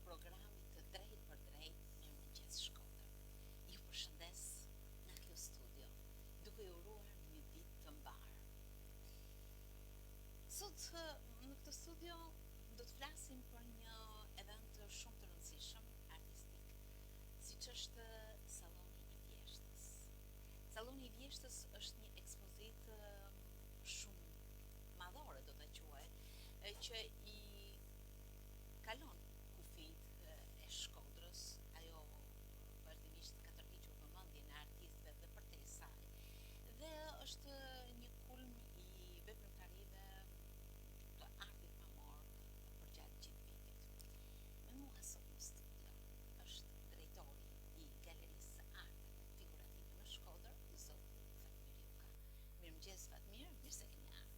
programit të drejt për drejt Mirëmëngjes Shkodër. Ju përshëndes nga kjo studio, duke ju uruar një ditë të mbarë. Sot në këtë studio do të flasim për një event shumë të rëndësishëm artistik, siç është Salloni i Vjeshtës. Salloni i Vjeshtës është një ekspozitë shumë madhore, do ta quaj, që i kalon kufit e Shkodrës, ajo vazhdimisht ka tërhiqur vëmendjen e artistëve dhe përtej saj. Dhe është një kulm i veprimtarive të artit pamor përgjatë gjithë vitit. Me mua sot në studio është drejtori i Galerisë së Arteve Figurative në Shkodër, zoti Fatmir Juka. Mirëmëngjes Fatmir, mirë se keni ardhur.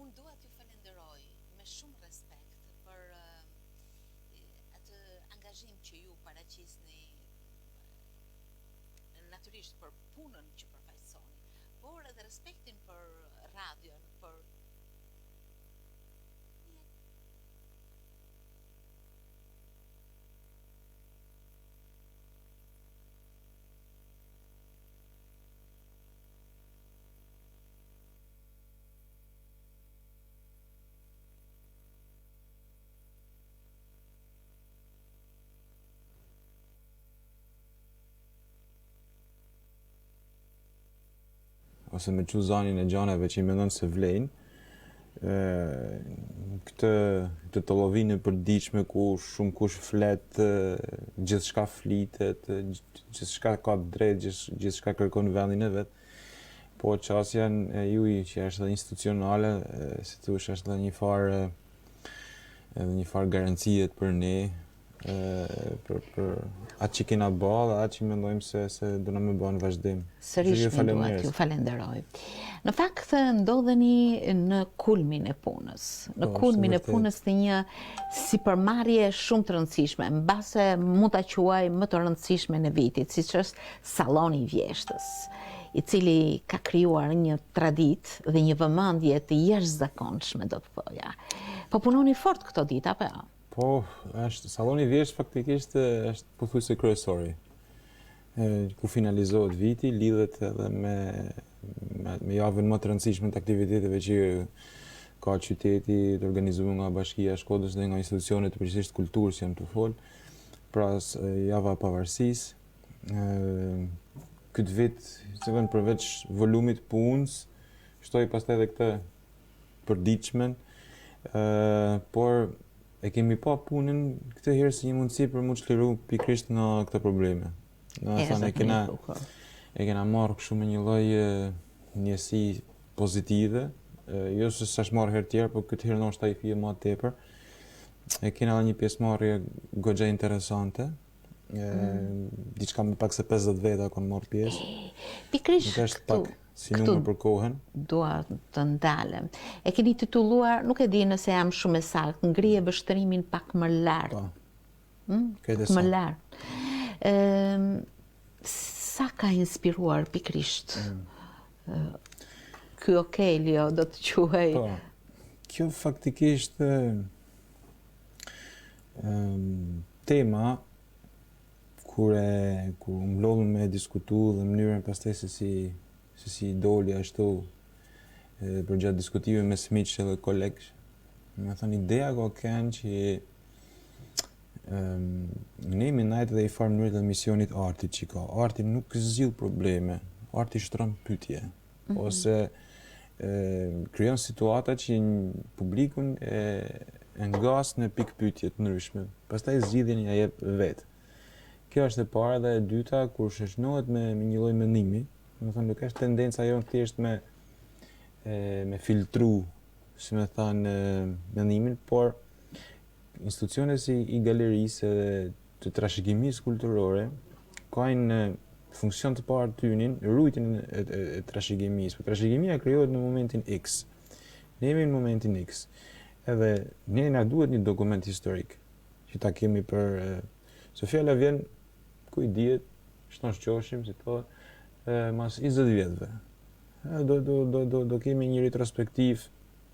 Unë dua t'ju falenderoj me shumë respekt për atë angazhim që ju paraqisni, natyrisht për punën që përfaqësoni, por edhe respektin për radion, për ose me quzanin e gjaneve që i mendon se vlejnë, këtë të llovinë e përditshme ku shumë kush flet, gjithçka flitet, gjithçka ka drejt, gjithçka kërkon vendin e vet. Po çësia e juaj që është edhe institucionale, si thosh, është edhe një farë garancie për ne, për atë që kena bë dhe atë që mendojmë se do na më bëjnë vazhdim. Sërish dua t'ju falenderoj. Në fakt ndodheni në kulmin e punës. Në kulmin e punës të një sipërmarrje shumë të rëndësishme, mbase mund ta quaj më të rëndësishme në vitit, siç është Salloni i Vjeshtës, i cili ka krijuar një traditë dhe një vëmendje të jashtëzakonshme, do të thoja. Po punoni fort këto ditë apo jo? Po, Salloni i Vjeshtës faktikisht është pothuajse kryesori. Ku finalizohet viti, lidhet edhe me javën më të rëndësishme të aktiviteteve që ka qyteti, të organizuar nga Bashkia e Shkodrës dhe nga institucionet përgjithsisht kulturës jam të fol. Pra java e pavarësisë. Këtë vit, përveç volumit punës, shtoi pastaj edhe këtë përditshmën, por e kemi pa punën këtë herë si një mundësi për mu çliru pikërisht nga këto probleme. E kena marrë kështu me një lloj njësi pozitive, jo se s'është marrë herë tjerë, por këtë herë ndoshta i fije më tepër. E kena edhe një pjesëmarrje goxha interesante. Diçka më pak se 50 veta kanë marrë pjesë. Pikërisht këtu. Si numër për kohën. Dua të ndalem. E keni titulluar, nuk e di nëse jam shumë e saktë, ngrije bështërimin pak më lart. Pak më lart. Sa ka inspiruar pikërisht ky Okelio, do të quaj? Po. Kjo faktikisht tema kur mblodhëm me diskutu dhe mënyrën pastaj se si doli ashtu përgjatë diskutive me miq dhe kolegë. Me thënë, ideja ka qenë që ne me najtë dhe i farë mënyrët dhe misionit artit që ka. Arti nuk zgjidh probleme, arti shtron pyetje. Ose krijon situata që publikun e ngas në pikë pyetje të ndryshme. Pastaj zgjidhjen ja jep vetë. Kjo është e para, dhe e dyta, kur shoqënohet me një lloj mendimi. Do të thonë, nuk është tendenca jonë thjesht me filtru, si me thënë, mendimin, por institucionet si i galerisë të trashëgimisë kulturore kanë funksion të parë tynin, rujtjen e trashëgimisë. Trashëgimia krijohet në momentin X. Ne jemi në momentin X. Edhe ne na duhet një dokument historik që ta kemi për se fjala vjen ku i dihet, shton shqoshim, si thotë, mas 20 vjetëve. Do kemi një retrospektiv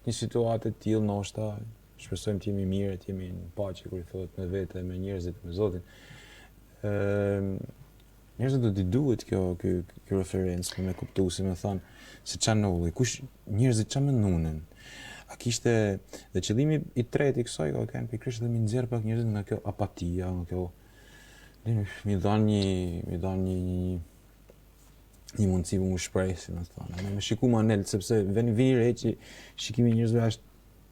një situatë të tillë ndoshta shpresojmë të jemi mirë, të jemi në paqe kur i thotë me vete, me njerëzit, me Zotin. Njerëzit do t'i duhet kjo referencë me kuptu, si me thonë, se qa nolli, kush njerëzit qa mendunin. A kishte, dhe qëllimi i tretë i kësaj, kanë pikërisht dhe mi nxjerr pak njerëzit nga kjo apatia, nga kjo, mi dhanë një mundësi për më shpreh, si me thonë. Me shiku ma nelt, sepse veni re që shikimi i njerëzve është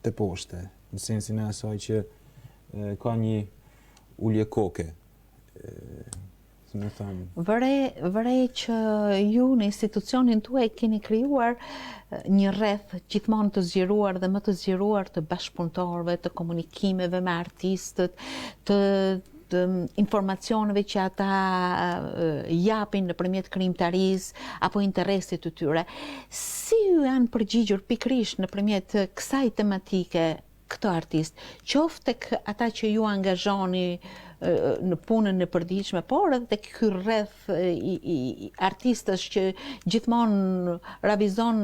të poshte, në sensin e asaj që ka një ulje koke. Vërej që ju në institucionin tuaj keni krijuar një rreth gjithmonë të zgjeruar dhe më të zgjeruar të bashkëpunëtorëve, të komunikimeve me artistët, të informacioneve që ata japin nëpërmjet krijimtarisë apo interesit të tyre. Si ju janë përgjigjur pikërisht nëpërmjet kësaj tematike këto artist, qoftë tek ata që ju angazhoni në punën e përditshme, por edhe tek ky rreth i artistësh që gjithmonë ravizon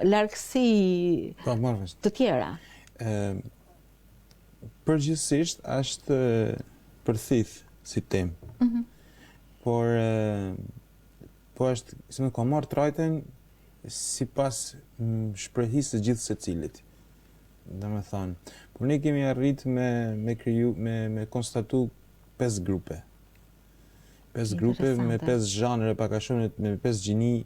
largësi të tjera? Përgjithsisht është përthith si temë. Por është, si më ka marrë trajten sipas shprehjes së gjithë secilit. Domethënë, por ne kemi arrit me konstatu 5 grupe. 5 grupe me 5 zhanre, pak a shumë me 5 gjini,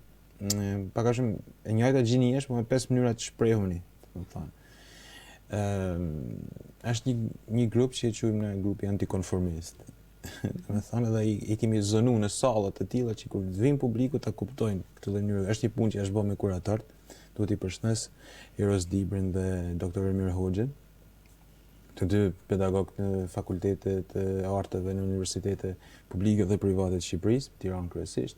pak a shumë e njëjta gjini është, por me 5 mënyra të shprehuni, domethënë. Është një grup që e quajmë ne grupi antikonformist. Domethënë edhe i kemi zonu në sallat të tilla që kur vin publiku ta kuptojnë këtë mënyrë. Është një punë që është bërë me kuratorët. Duhet i përshëndes Eros Dibrin dhe Dr. Ermir Hoxhën, të dy pedagogë në fakultetet e arteve në universitete publike dhe private të Shqipërisë, Tiranë kryesisht,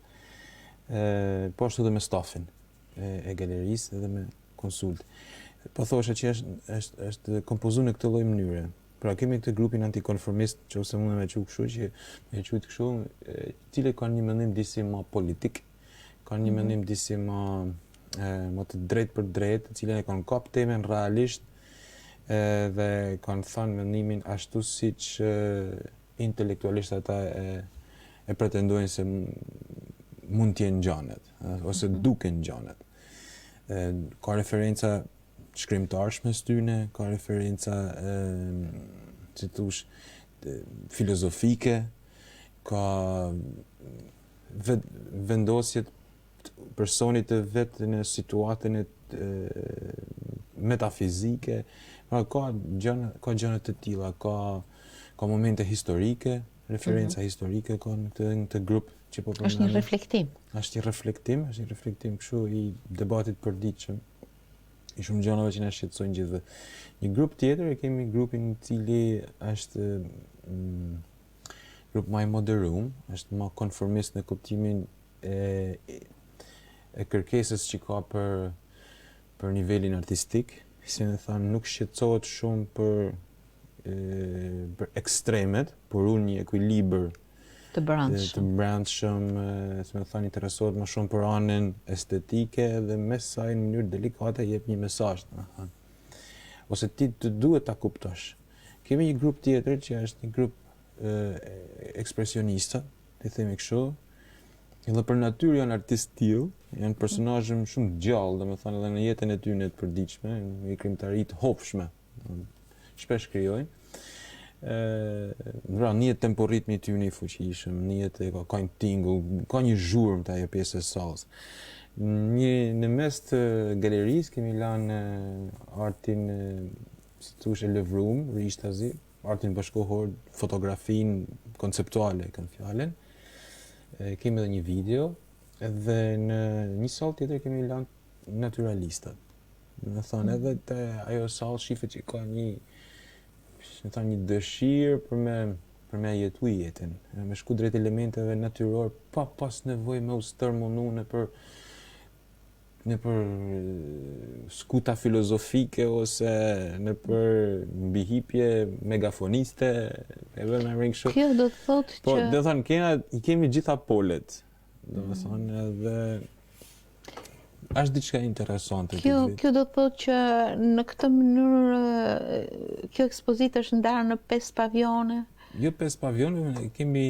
po ashtu edhe me stafin e galerisë dhe me konsult. Po thosha që është kompozuar në këtë lloj mënyre. Pra kemi këtë grupin antikonformist, që ose mund me quajë kështu, që me quajt kështu, cilë kanë një mendim disi më politik, kanë një mendim disi më të drejtë për drejtë, të cilën e kanë kap temën realisht dhe kanë thënë mendimin ashtu siç intelektualisht ata e pretendojnë se mund të jenë gjanet ose duken gjanet. Ka referenca shkrimtarësh mes tyre, ka referenca si thosh filozofike, ka vendosjet personit të vetë në situatën metafizike, ka gjëra të tilla, ka momente historike, referenca historike ka në këtë grup që po përmendem. Është një reflektim. Është një reflektim kështu i debatit përditshëm. I shumë gjërave që na shqetësojnë gjithëve. Një grup tjetër e kemi grupin i cili është grup më i moderum, është më konformist në kuptimin e kërkesës që ka për nivelin artistik, si më thënë, nuk shqetësohet shumë për ekstremet, por unë një ekuilibër të brendshëm, si më thënë, interesohet më shumë për anën estetike dhe me saj në mënyrë delikate jep një mesazh, domethënë. Ose ti të duhet ta kuptosh. Kemi një grup tjetër që është një grup ekspresionista, të themi kështu. Edhe për natyrë janë artistë tillë, janë personazhe shumë gjallë, domethënë edhe në jetën e tyre të përditshme, në krijimtari të hopshme. Shpesh krijojnë. Në një temporitmi i tyre i fuqishëm, në jetë ka një tingull, ka një zhurmë të ajo pjesë e sallës. Në mes të galerisë kemi lanë artin, si thosh, e lëvrum, rishtazi, artin bashkohor, fotografinë konceptuale, kanë fjalën. Kemi edhe një video, dhe në një sallë tjetër kemi lanë naturalistat. Më thonë, edhe te ajo sallë shifet që ka një dëshirë për me jetu jetën, me shku drejt elementeve natyror, pa pas nevojë me u stërmonu në për skuta filozofike ose në për mbihipje megafoniste, edhe me rënë kështu. Kjo do të thotë që... Po, do të thonë, i kemi gjitha polet. Do të thonë, edhe është diçka interesante këtë vit. Kjo do të thotë që në këtë mënyrë kjo ekspozitë është ndarë në 5 pavione? Jo 5 pavione, kemi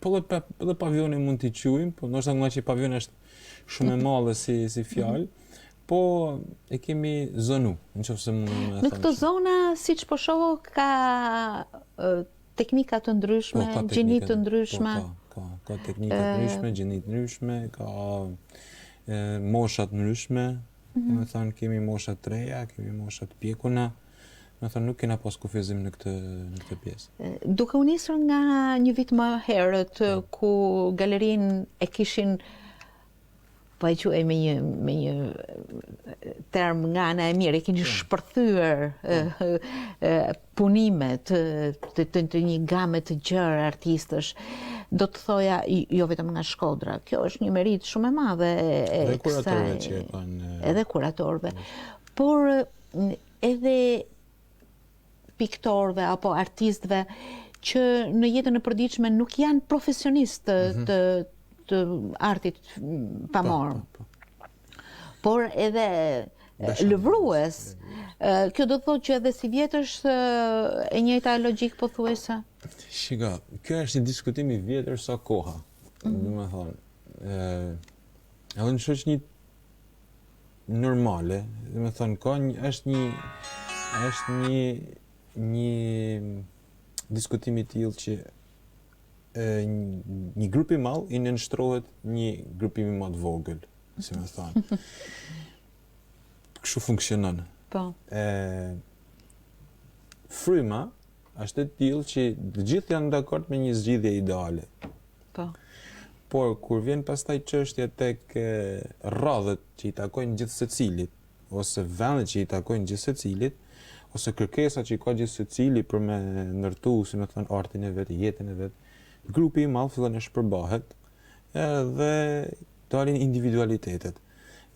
po dhe pavione mund t'i quajmë, po ndoshta nga që pavione është shumë e madhe si fjalë, po e kemi zonu, nëse mund të them. Në këto zona, siç po shoh, ka teknika të ndryshme, gjini të ndryshme. Ka teknika të ndryshme, gjini të ndryshme, ka mosha të ndryshme. Do të thënë kemi mosha të reja, kemi mosha të pjekuna. Do të thënë nuk kena pas kufizim në këtë pjesë. Duke u nisur nga një vit më herët ku galerinë e kishin, po e quaj me një term nga ana e mirë, e keni shpërthyer punimet të një game të gjerë artistësh, do të thoja jo vetëm nga Shkodra. Kjo është një merit shumë e madhe Edhe kuratorëve që e kanë. Edhe kuratorëve. Por edhe piktorëve apo artistëve që në jetën e përditshme nuk janë profesionistë të artit pamor, por edhe lëvrues. Kjo do të thotë që edhe si vjetë është e njëjta logjik pothuajse? Shiko, kjo është një diskutim i vjetër sa koha. Do të thonë, edhe në shoqëni normale, do të thonë është një diskutim i tillë që një grup i madh i nënshtrohet një grupimi më të vogël, si më thonë. Kështu funksionon. Po. Fryma është e tillë që të gjithë janë dakord me një zgjidhje ideale. Po. Por kur vjen pastaj çështja tek rradhët që i takojnë gjithë secilit, ose vendet që i takojnë gjithë secilit, ose kërkesat që i ka gjithë secili për me ndërtu, si më thënë, artin e vet, jetën e vet, grupi i madh fillon të shpërbahet dhe dalin individualitetet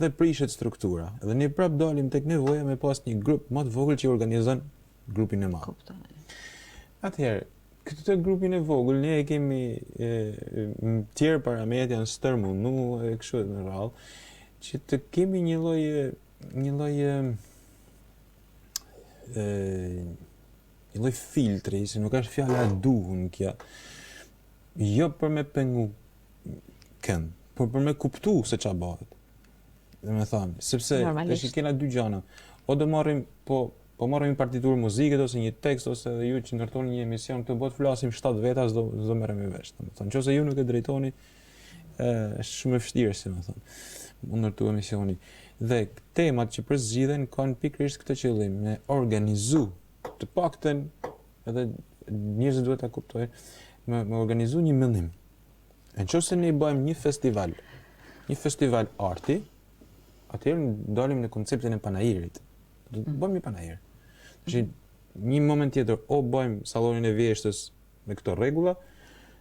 dhe prishet struktura. Dhe ne prap dalim tek nevoja me pas një grup më të vogël që organizon grupin e madh. Atëherë, këtë grupin e vogël ne e kemi tjerë parametra janë stërmundu e kështu në radhë, që të kemi një lloj filtri, se nuk është fjala e duhur kjo. Jo për me pengu kënd, por për me kuptu se ç'a bëhet. Dhe me thënë, sepse tash kena dy gjana. O do marrim po marrim një partiturë muzike ose një tekst ose edhe ju që ndërtoni një emision të bëhet flasim 7 veta s'do merrem i vesh. Domethënë, nëse ju nuk e drejtoni, është shumë e vështirë, si më thonë, u ndërtu emisioni. Dhe temat që përzgjidhen kanë pikërisht këtë qëllim, me organizu, të paktën edhe njerëzit duhet ta kuptojnë, me organizu një mendim. Nëse ne bëjmë një festival arti, atëherë dalim në konceptin e panajirit. Do të bëjmë një panajir. Një moment tjetër o bëjmë sallonin e vjeshtës me këto rregulla,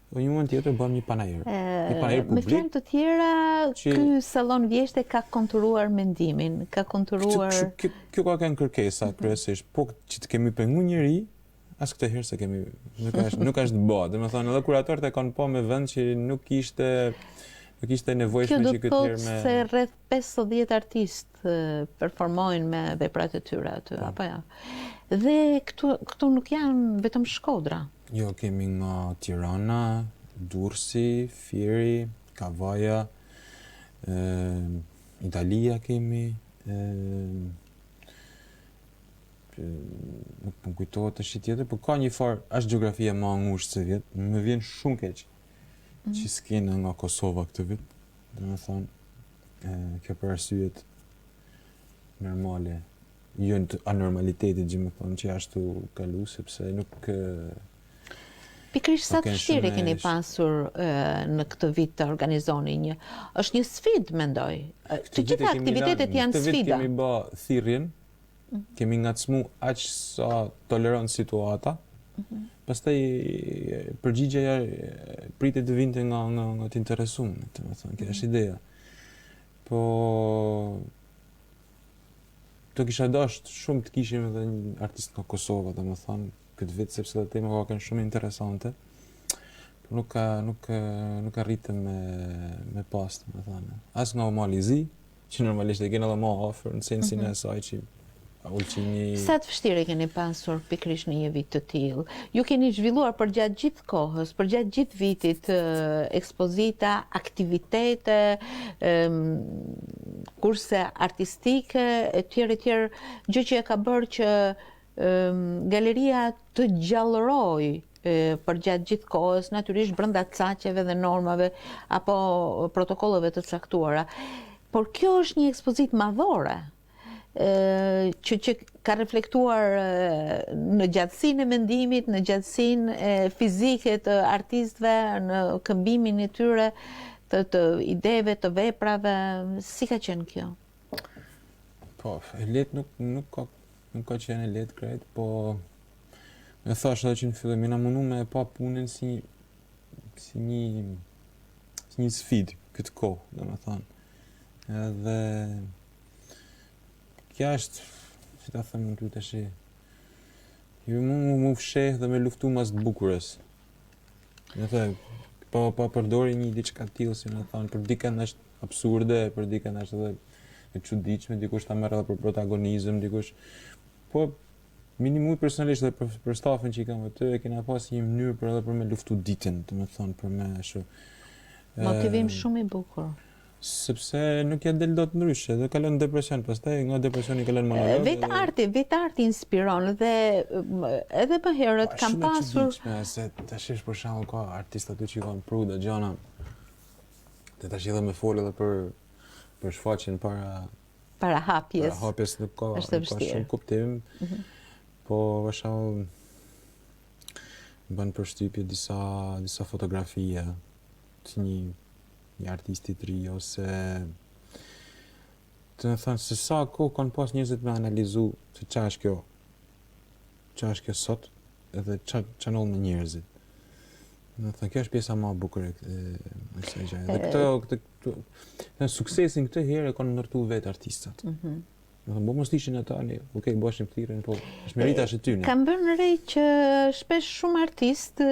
o një moment tjetër bëjmë një panajir. Një panajir publik. Me fjalë të tjera, ky sallon vjeshtë ka konturuar mendimin, ka konturuar. Kjo ka kanë kërkesa kryesisht, po që të kemi pengu njëri, as këtë herë se kemi nuk është bë. Domethënë edhe kuratorët e kanë pa me vend që nuk ishte nevojshme që këtë herë me. Kjo do të thotë se rreth 50 artistë performojnë me veprat e tyre aty, apo jo? Dhe këtu nuk janë vetëm Shkodra. Jo, kemi nga Tirana, Durrësi, Fieri, Kavaja, Italia kemi, nuk më kujtohet të shi tjetër, por ka një farë, është gjeografia më ngushtë se vjet, më vjen shumë keq që s'kena nga Kosova këtë vit, dhe me thonë, kjo për arsyet normale, jo në anormalitetit, që me thonë, që ashtu kalu, sepse nuk... Pikërisht sa të vështirë keni pasur në këtë vit të organizoni një... është një sfidë, mendoj. Të gjitha aktivitetet janë sfida. Këtë vit kemi bë thirrjen, kemi ngacmu aq sa toleron situata. Pastaj përgjigjeja pritet të vinte nga të interesuar, domethënë, kjo është ideja. Po do kisha dashur shumë të kishim edhe një artist nga Kosova, domethënë, këtë vit sepse tema ka qenë shumë interesante. nuk arritëm me pas, me thënë. As nga Mali Zi, që normalisht e kena edhe më afër në sensin e saj që Ulqini... Sa të vështirë keni pasur pikërisht në një vit të tillë? Ju keni zhvilluar përgjatë gjithë kohës, përgjatë gjithë vitit, ekspozita, aktivitete, kurse artistike, etj, gjë që e ka bërë që galeria të gjallëroj përgjatë gjithë kohës, natyrisht brenda caqeve dhe normave apo protokolleve të caktuara. Por kjo është një ekspozitë madhore, që ka reflektuar në gjatësinë e mendimit, në gjatësinë fizike të artistëve, në këmbimin e tyre të ideve, të veprave. Si ka qenë kjo? Po, e lehtë nuk ka qenë e lehtë krejt, po me thash edhe që në fillim na mundu me pa punën si një sfidë këtë kohë, domethënë. Edhe kja është, si ta them ty tash, ju mu fsheh dhe me luftu mas të bukurës. Në the, pa përdori një diçka tillë, si më thonë, për dikën është absurde, për dikën është edhe e çuditshme, dikush ta merr edhe për protagonizëm, dikush. Po minimumi personalisht dhe për stafin që i kam aty, e kena pas një mënyrë për edhe për me luftu ditën, domethënë për me ashtu. Motivim shumë i bukur. Sepse nuk ja del dot ndryshe, dhe kalon në depresion, pastaj nga depresioni kalon monolog. Vetë arti inspiron dhe edhe më herët kam pasur. Se tash për shembull ka artistë aty që kanë pru dhe gjana. Dhe tash edhe me fol edhe për shfaqjen para hapjes. Para hapjes nuk ka shumë kuptim. Po për shembull bën përshtypje disa fotografie të një artisti të ri, ose të më thënë se sa kohë kanë pas njerëzit me analizu se qa është kjo sot, edhe qa nëllë me njerëzit. Më thënë, kjo është pjesa ma bukur e kësaj gjaje. Dhe këtë suksesin këtë herë e kanë ndërtu vetë artistat. Më thënë, mos ishin ata, okej, bashim këtiren, po është merita është e tyne. Kam bërë re që shpesh shumë artist,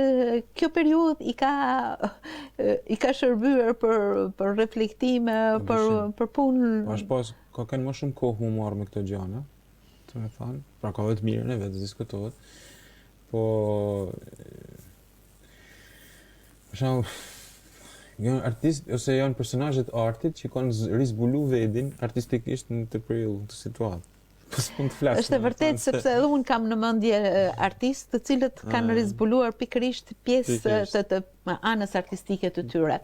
kjo periudhë i ka shërbyer për reflektime, për punë. Është pas, ka kanë më shumë kohë mu marrë me këto gjana, të me thanë, pra ka vetë mirën e vetë, diskutohet, po për shembull, janë artist ose janë personazhet artit që kanë rizbulu vedin artistikisht në të periudhë të situatë. Po s'mund të flas. Është e vërtetë, sepse edhe unë kam në mendje artistë të cilët kanë rizbuluar pikërisht pjesë të anës artistike të tyre.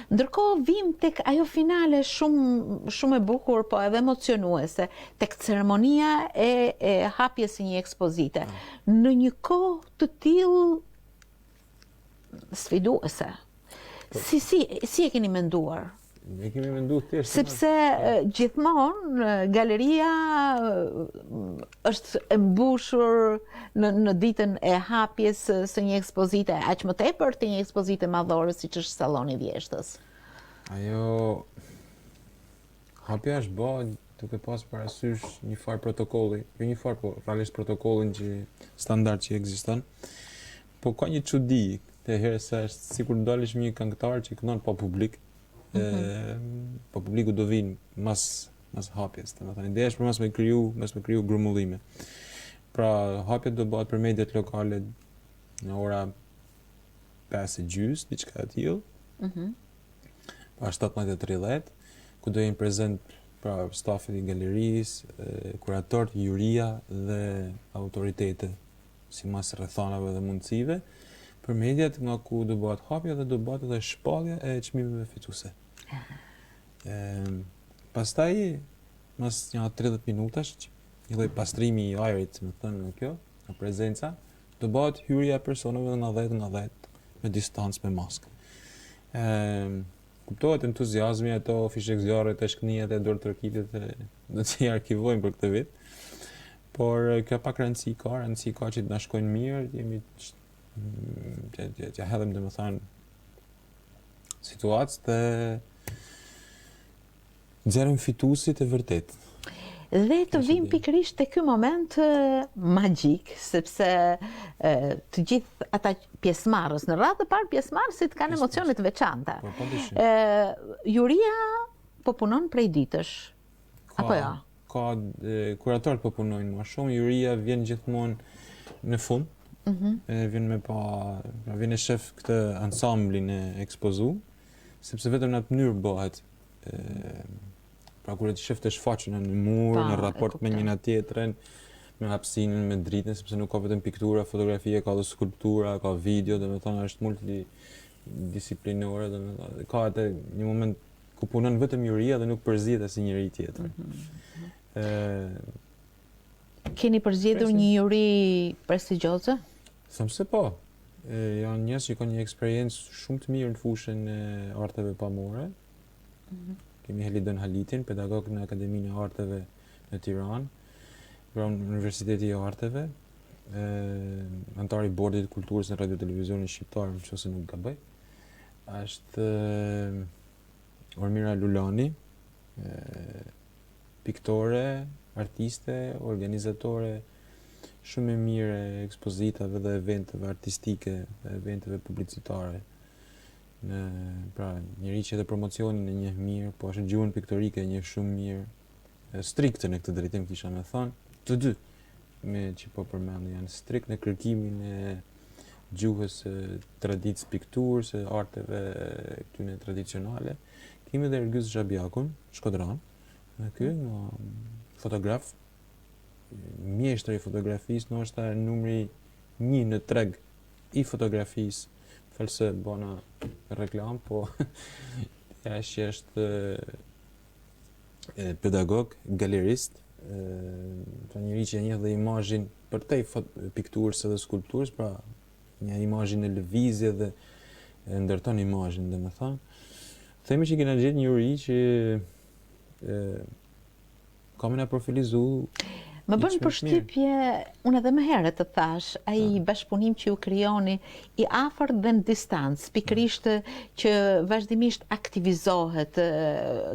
Ndërkohë vim tek ajo finale shumë e bukur, po edhe emocionuese, tek ceremonia e hapjes së një ekspozite. Në një kohë të tillë sfiduese. Si e keni menduar? Ne kemi menduar thjesht. Sepse gjithmonë galeria është e mbushur në ditën e hapjes së një ekspozite, aq më tepër të një ekspozite madhore siç është Salloni i Vjeshtës. Ajo hapja është bërë duke pas parasysh një farë protokolli, jo një farë, po realisht protokollin standard që ekziston. Po ka një çudi të herë se është sikur ndalesh një këngëtar që këndon pa publik, po publiku do vinë mas hapjes, domethënë ideja është për mas me kriju grumullime. Pra hapja do bëhet për mediat lokale në ora 5:30, diçka e tillë. Pa 17:30, ku do jenë prezent pra stafi i galerisë, kuratorët, juria dhe autoritete sipas rrethanave dhe mundësive, për mediat nga ku do bëhet hapja dhe do bëhet edhe shpallja e çmimeve fituese. Pastaj, mas një 30 minutash, një lloj pastrimi i ajrit, më thënë në kjo, në prezenca, do bëhet hyrja e personave nga 10 me distancë me maskë. Kuptohet entuziazmi, ato fishek zjarret, e shkënijat e dorë tërkitit do të arkivojmë për këtë vit. Por kjo pak rëndësi ka që të na shkojnë mirë, jemi që hedhëm dhe më thanë situatës dhe nxjerrim fituesit e vërtet. Dhe të vim pikërisht te ky moment magjik, sepse të gjithë ata pjesëmarrës në radhë të parë pjesëmarrësit kanë emocione të veçanta. Juria po punon prej ditësh. Apo jo? Ka kuratorët po punojnë më shumë, juria vjen gjithmonë në fund. Vjen vjen e shef këtë ansamblin e ekspozu, sepse vetëm në atë mënyrë bëhet. Pra kur e të shef të shfaqen në mur, në raport me njëna tjetrën, me hapësinën, me dritën, sepse nuk ka vetëm piktura, fotografie, ka dhe skulptura, ka video, dhe me thonë është multidisciplinore, dhe me thonë, ka atë një moment ku punon vetëm juria dhe nuk përzihet as njëri tjetër. Keni përzgjedhur një juri prestigjioze? Them se po. Janë njerëz që kanë një eksperiencë shumë të mirë në fushën e arteve pamore. Kemi Helidon Halitin, pedagog në Akademinë e Arteve në Tiranë, pranë Universiteti i Arteve, antar i Bordit të Kulturës në Radio Televizionin Shqiptar, nëse nuk gaboj. Është Ormira Lulani, piktore, artiste, organizatore shumë e mirë e ekspozitave dhe eventeve artistike dhe eventeve publicitare. Pra, njëri që edhe promocionin e njeh mirë, po është gjuhën piktorike e njeh shumë mirë. Strikte në këtë drejtim kisha me thënë, të dy me që po përmend janë strikt në kërkimin e gjuhës traditës pikturës, arteve këtyne tradicionale. Kemi dhe Ergyz Zhabjakun, Shkodran, ky fotograf, mjeshtër i fotografisë, ndoshta numri 1 në treg i fotografisë. False bona reklam, po është pedagog, galerist, njëri që njeh dhe imazhin përtej pikturës dhe skulpturës, pra një imazhin e lëvizje dhe ndërton imazhin, domethënë. Themi që kena gjetë një juri që kam na profilizu. Më bën përshtypje, unë edhe më herët të thash, ai bashkëpunim që ju krijoni i afërt dhe në distancë, pikërisht që vazhdimisht aktivizohet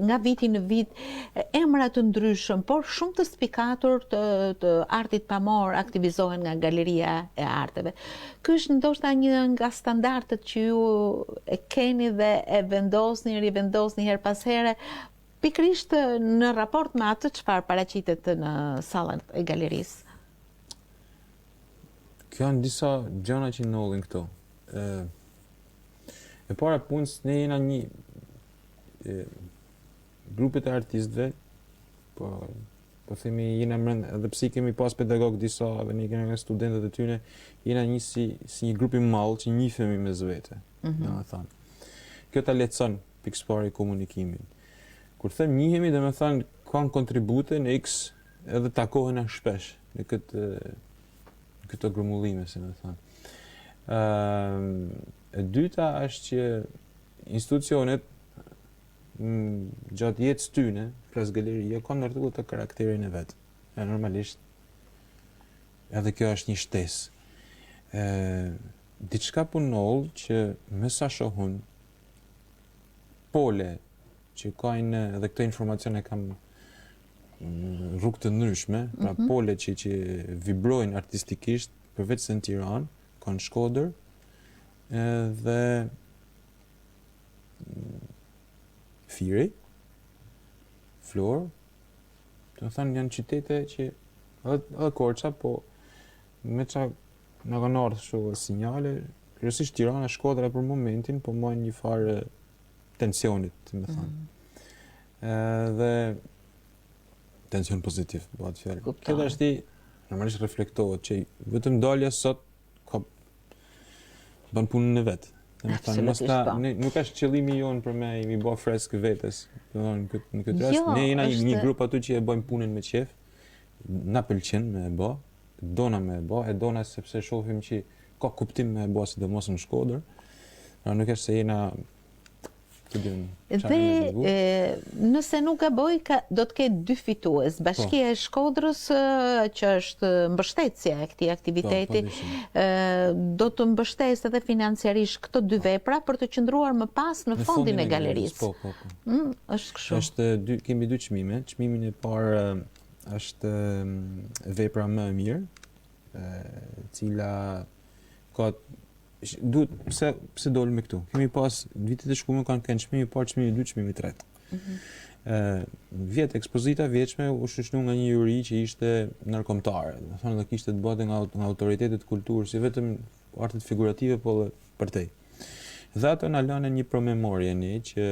nga viti në vit, emra të ndryshëm, por shumë të spikatur të artit pamor aktivizohen nga Galeria e Arteve. Ky është ndoshta një nga standardet që ju e keni dhe e vendosni, rivendosni her pas here, pikërisht në raport me atë çfarë paraqitet në sallën e galerisë. Janë disa gjëra që ndodhin këto. E para punës, ne jena një grupet e artistëve, po themi jena mbrënd, edhe pse kemi pas pedagog disa, dhe ne kemi studentët e tyre, jena një si një grup i madh që njihemi mes vete, domethënë. Kjo ta lehtëson pikëpari komunikimin. Kur them njihemi, domethënë kanë kontribute në X edhe takohen shpesh në këto grumullime, si më thënë. E dyta është që institucionet gjatë jetës tyne, plas galeria, kanë ndërtuar të karakterin e vet. Normalisht edhe kjo është një shtesë. Diçka punoll që më sa shohun pole që kanë edhe këto informacione kam rrugë të ndryshme, pra pole që vibrojnë artistikisht përveç se në Tiranë, kanë Shkodër dhe Firi, Florë, të më thënë janë qytete që edhe Korça, po me qa në kanë ardhur shumë sinjale, kryesisht Tirana, Shkodra për momentin, po mbajnë një farë tensionit, të më thënë. Dhe tension pozitiv, bëhet fjalë. Këtë është normalisht reflektohet që vetëm dalja sot ka bën punën e vet. Domethënë nuk është qëllimi jon për me i bë freskë vetes. Domethënë në këtë rast ne jena një grup aty që e bëjmë punën me qejf. Na pëlqen me e bë, dona me e bë, e dona sepse shohim që ka kuptim me e bë, sidomos në Shkodër. Nuk është se jena dhe nëse nuk gaboj, do të ketë dy fitues. Bashkia e Shkodrës, që është mbështetësja e këtij aktiviteti, do të mbështesë edhe financiarisht këto dy vepra për të qëndruar më pas në fondin e galerisë. Po. Është kështu. Kemi dy çmime. Çmimin e parë është vepra më e mirë, cila ka duhet pse dolëm me këtu. Kemi pas vitet e shkuara kanë çmimi i parë, çmimi i dytë, çmimi i tretë. Vjet ekspozita vjeçme u shoqënu nga një juri që ishte nërkombëtare, do të thonë dhe kishte të bëte nga autoritetet kulturës, si vetëm artet figurative, po dhe përtej. Dhe ato na lënë një promemorie ne që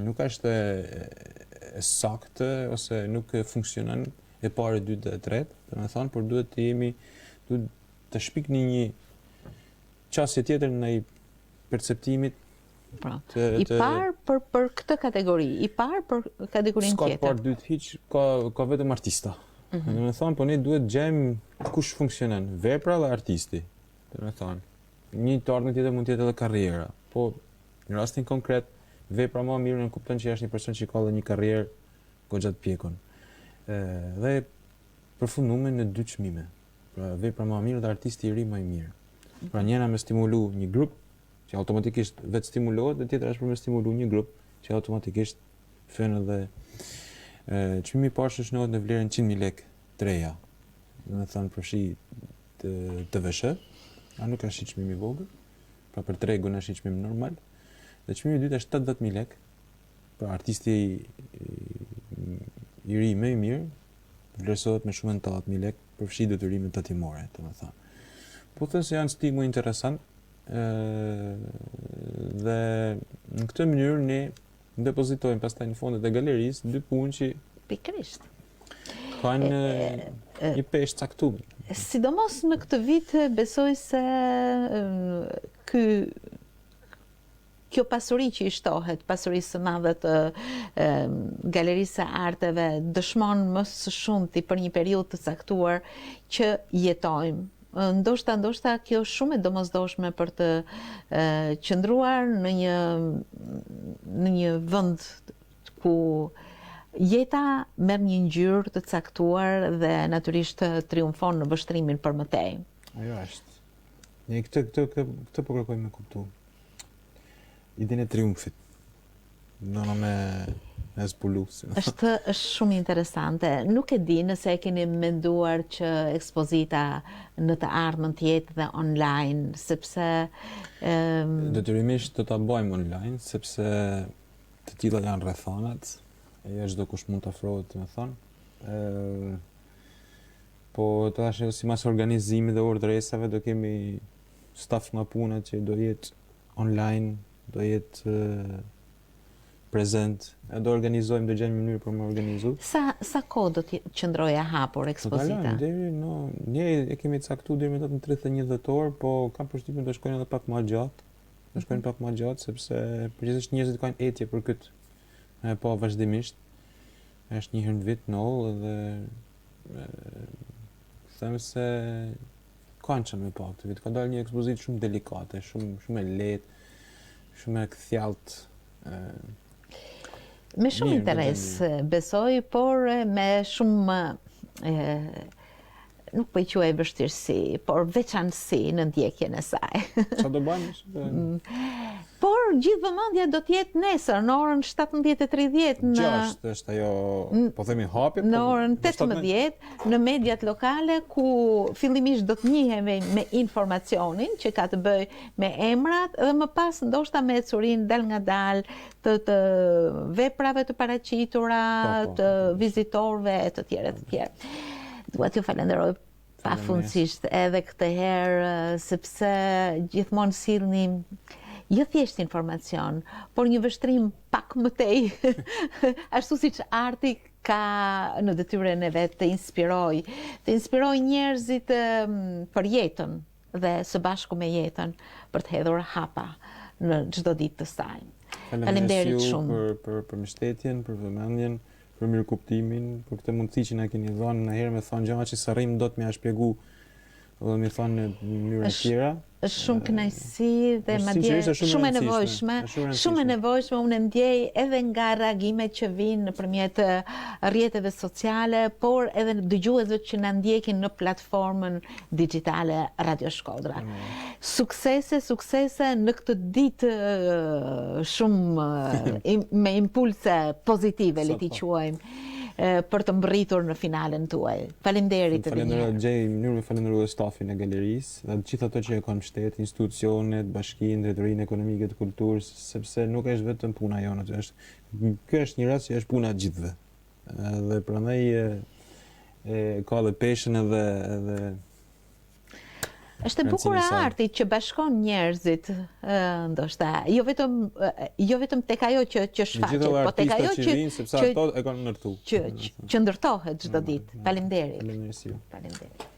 nuk është e saktë ose nuk funksionon e parë, e dytë dhe e tretë, domethënë, por duhet të shpik në një qasje tjetër në perceptimit. Pra, I parë për këtë kategori, i parë për kategorinë tjetër. S'ka parë dytë hiç, ka vetëm artista. Domethënë, po ne duhet gjejmë kush funksionon, vepra dhe artisti. Domethënë, një të ardhmë tjetër mund të jetë edhe karriera, po në rastin konkret vepra më mirë në kupton që është një person që ka edhe një karrierë goxha të pjekun. Dhe përfundume në 2 çmime. Pra, vepra më mirë dhe artisti i ri më i mirë. Pra, njëra me stimulu një grup që automatikisht vetë stimulohet, dhe tjetra është për me stimulu një grup që automatikisht fën edhe çmimi i parë shoqërohet në vlerën 100.000 lekë treja. Domethënë përfshi të VSH, a nuk është çmimi i vogël, pra për tregun është çmim normal. Dhe çmimi i dytë është 80.000 lekë. Pra artisti i ri më i mirë vlerësohet me shumën 80.000 lekë, përfshi detyrimet tatimore, domethënë. Po thënë se janë stimuj interesant, dhe në këtë mënyrë ne depozitojmë pastaj në fondet e galerisë 2 punë që pikërisht kanë një peshë caktuar. Sidomos në këtë vit besoj se kjo pasuri që i shtohet, pasurisë së madhe të Galerisë së Arteve, dëshmon më së shumti për një periudhë të caktuar që jetojmë. Ndoshta kjo është shumë e domosdoshme për të qëndruar në një vend ku jeta merr një ngjyrë të caktuar dhe natyrisht triumfon në vështrimin për më tej. Ajo është. Ne këtë po kërkojmë me kuptu. Idenë e triumfit. Nëna me zbulu. Është shumë interesante. Nuk e di nëse e keni menduar që ekspozita në të ardhmen të jetë dhe online, sepse detyrimisht do ta bëjmë online, sepse të tilla janë rrethanat, e jo çdo kush mund të afrohet, domethënë. Po tash si mas organizimit dhe urdhëresave do kemi staf nga puna që do jetë online, do jetë prezent, do organizojmë, do gjejmë mënyrë për më organizu. Sa kohë do të qëndrojë e hapur ekspozita? Ne e kemi caktuar deri më 31 dhjetor, po kam përshtypjen do shkojnë edhe pak më gjatë. Do shkojnë pak më gjatë sepse përgjithsisht njerëzit kanë etje për këtë. Po vazhdimisht. Është një herë në vit në oll dhe them se kanë çmë pa këtë vit. Ka dalë një ekspozitë shumë delikate, shumë e lehtë, shumë e thjellët. Me shumë interes, besoj, por me shumë, nuk po i quaj vështirësi, por veçanësi në ndjekjen e saj. Çfarë do bëjmë? Por gjithë vëmendja do të jetë nesër në orën 17:30 Gjashtë është ajo, po themi hapje, në orën 18 në mediat lokale, ku fillimisht do të njihemi me informacionin që ka të bëjë me emrat dhe më pas ndoshta me ecurin dal nga dal të veprave të paraqitura, të vizitorëve e të tjerë. Dua t'ju falenderoj pafundësisht edhe këtë herë, sepse gjithmonë sillni jo thjesht informacion, por një vështrim pak më tej, ashtu siç arti ka në detyrën e vet të inspiroj njerëzit për jetën dhe së bashku me jetën për të hedhur hapa në çdo ditë të saj. Faleminderit shumë për mbështetjen, për vëmendjen, për mirëkuptimin, për këtë mundësi që na keni dhënë në herë me thonë gjëra që s'arrim dot me ia shpjegu dhe me thonë në mënyra të tjera. Është shumë kënaqësi dhe madje shumë e nevojshme, unë ndjej edhe nga reagimet që vinë nëpërmjet rrjeteve sociale, por edhe dëgjuesët që na ndjekin në platformën digjitale Radio Shkodra. Suksese në këtë ditë shumë me impulse pozitive, le t'i quajmë. për të mbërritur në finalen tuaj. Faleminderit edhe një herë. Gjej mënyrë me falenderoj stafin e galerisë dhe të gjithë ato që e kanë mbështet, institucionet, bashkinë, drejtorinë ekonomike të kulturës, sepse nuk është vetëm puna jonë, kjo është një rast që është puna e gjithëve. Dhe prandaj ka dhe peshën edhe Është e bukur e artit që bashkon njerëzit, ndoshta, jo vetëm tek ajo që shfaqet, po tek ajo sepse ato e kanë ndërtu. Që ndërtohet çdo ditë. Faleminderit. Faleminderit. Faleminderit.